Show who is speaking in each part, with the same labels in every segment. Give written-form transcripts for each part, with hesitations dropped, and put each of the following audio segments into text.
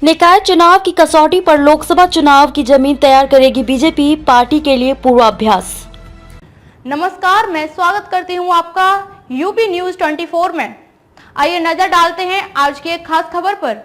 Speaker 1: निकाय चुनाव की कसौटी पर लोकसभा चुनाव की जमीन तैयार करेगी बीजेपी, पार्टी के लिए पूर्वाभ्यास।
Speaker 2: नमस्कार, मैं स्वागत करती हूं आपका यूपी न्यूज 24 में। आइए नजर डालते हैं आज की एक खास खबर पर।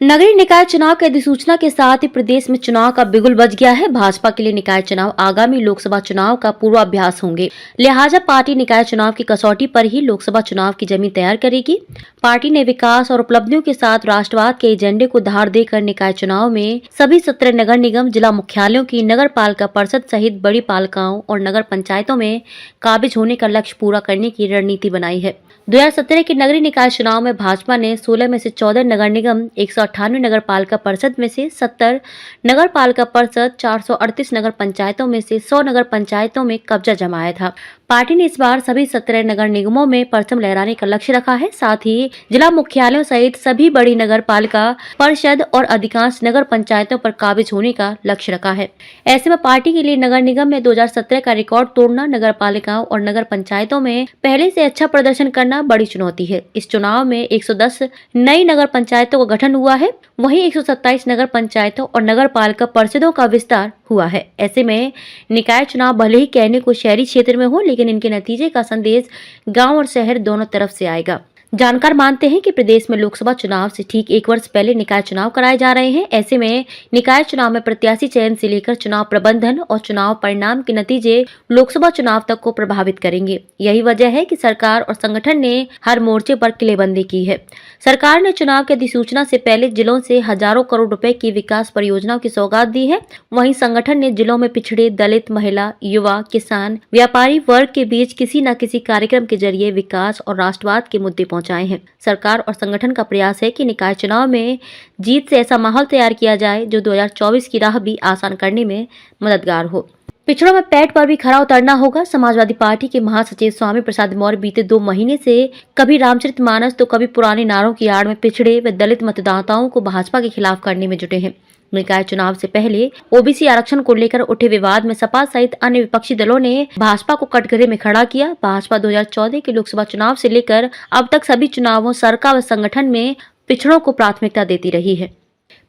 Speaker 1: नगरीय निकाय चुनाव की अधिसूचना के साथ ही प्रदेश में चुनाव का बिगुल बज गया है। भाजपा के लिए निकाय चुनाव आगामी लोकसभा चुनाव का पूर्वाभ्यास होंगे, लिहाजा पार्टी निकाय चुनाव की कसौटी पर ही लोकसभा चुनाव की जमीन तैयार करेगी। पार्टी ने विकास और उपलब्धियों के साथ राष्ट्रवाद के एजेंडे को धार देकर निकाय चुनाव में सभी 17 नगर निगम, जिला मुख्यालयों की नगर पालिका परिषद सहित बड़ी पालिकाओं और नगर पंचायतों में काबिज होने का लक्ष्य पूरा करने की रणनीति बनाई है। 2017 के नगरीय निकाय चुनाव में भाजपा ने 16 में से 14 नगर निगम, 198 नगर पालिका परिषद में से 70 नगर पालिका परिषद, 438 नगर पंचायतों में से 100 नगर पंचायतों में कब्जा जमाया था। पार्टी ने इस बार सभी 17 नगर निगमों में परचम लहराने का लक्ष्य रखा है। साथ ही जिला मुख्यालयों सहित सभी बड़ी नगर पालिका परिषद और अधिकांश नगर पंचायतों पर काबिज होने का लक्ष्य रखा है। ऐसे में पार्टी के लिए नगर निगम में 2017 का रिकॉर्ड तोड़ना, नगर पालिकाओं और नगर पंचायतों में पहले से अच्छा प्रदर्शन करना बड़ी चुनौती है। इस चुनाव में 110 नई नगर पंचायतों का गठन हुआ है, वहीं 127 नगर पंचायतों और नगर पालिका परिषदों का विस्तार हुआ है। ऐसे में निकाय चुनाव भले ही कहने को शहरी क्षेत्र में हो, लेकिन इनके नतीजे का संदेश गांव और शहर दोनों तरफ से आएगा। जानकार मानते हैं कि प्रदेश में लोकसभा चुनाव से ठीक एक वर्ष पहले निकाय चुनाव कराए जा रहे हैं। ऐसे में निकाय चुनाव में प्रत्याशी चयन से लेकर चुनाव प्रबंधन और चुनाव परिणाम के नतीजे लोकसभा चुनाव तक को प्रभावित करेंगे। यही वजह है कि सरकार और संगठन ने हर मोर्चे पर किलेबंदी की है। सरकार ने चुनाव की अधिसूचना से पहले जिलों से हजारों करोड़ रुपए की विकास परियोजनाओं की सौगात दी है। वहीं संगठन ने जिलों में पिछड़े, दलित, महिला, युवा, किसान, व्यापारी वर्ग के बीच किसी न किसी कार्यक्रम के जरिए विकास और राष्ट्रवाद के मुद्दे पहुंचाए हैं। सरकार और संगठन का प्रयास है कि निकाय चुनाव में जीत से ऐसा माहौल तैयार किया जाए जो 2024 की राह भी आसान करने में मददगार हो। पिछड़ों में पैठ पर भी खरा उतरना होगा। समाजवादी पार्टी के महासचिव स्वामी प्रसाद मौर्य बीते 2 महीने से कभी रामचरितमानस तो कभी पुराने नारों की आड़ में पिछड़े व दलित मतदाताओं को भाजपा के खिलाफ करने में जुटे हैं। निकाय चुनाव से पहले ओबीसी आरक्षण को लेकर उठे विवाद में सपा सहित अन्य विपक्षी दलों ने भाजपा को कटघरे में खड़ा किया। भाजपा 2014 के लोकसभा चुनाव से लेकर अब तक सभी चुनावों, सरकार व संगठन में पिछड़ों को प्राथमिकता देती रही है।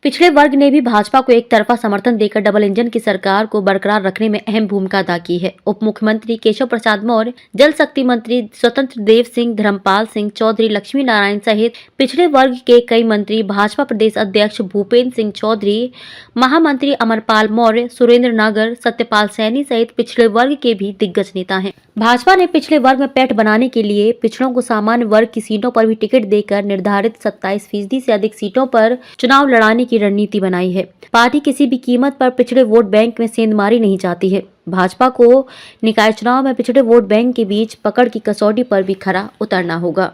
Speaker 1: पिछड़े वर्ग ने भी भाजपा को एक तरफा समर्थन देकर डबल इंजन की सरकार को बरकरार रखने में अहम भूमिका अदा की है। उप मुख्यमंत्री केशव प्रसाद मौर्य, जल शक्ति मंत्री स्वतंत्र देव सिंह, धर्मपाल सिंह चौधरी, लक्ष्मी नारायण सहित पिछड़े वर्ग के कई मंत्री, भाजपा प्रदेश अध्यक्ष भूपेन्द्र सिंह चौधरी, महामंत्री अमरपाल मौर्य, सुरेंद्र नागर, सत्यपाल सैनी सहित पिछड़े वर्ग के भी दिग्गज नेता हैं। भाजपा ने पिछड़े वर्ग में पैठ बनाने के लिए पिछड़ों को सामान्य वर्ग की सीटों पर भी टिकट देकर निर्धारित 27% से अधिक सीटों पर चुनाव लड़ाने की रणनीति बनाई है। पार्टी किसी भी कीमत पर पिछड़े वोट बैंक में सेंधमारी नहीं चाहती है। भाजपा को निकाय चुनाव में पिछड़े वोट बैंक के बीच पकड़ की कसौटी पर भी खरा उतरना होगा।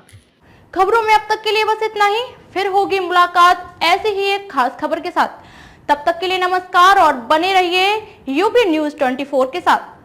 Speaker 2: खबरों में अब तक के लिए बस इतना ही। फिर होगी मुलाकात ऐसी ही एक खास खबर के साथ। तब तक के लिए नमस्कार और बने रहिए यूपी न्यूज 24 के साथ।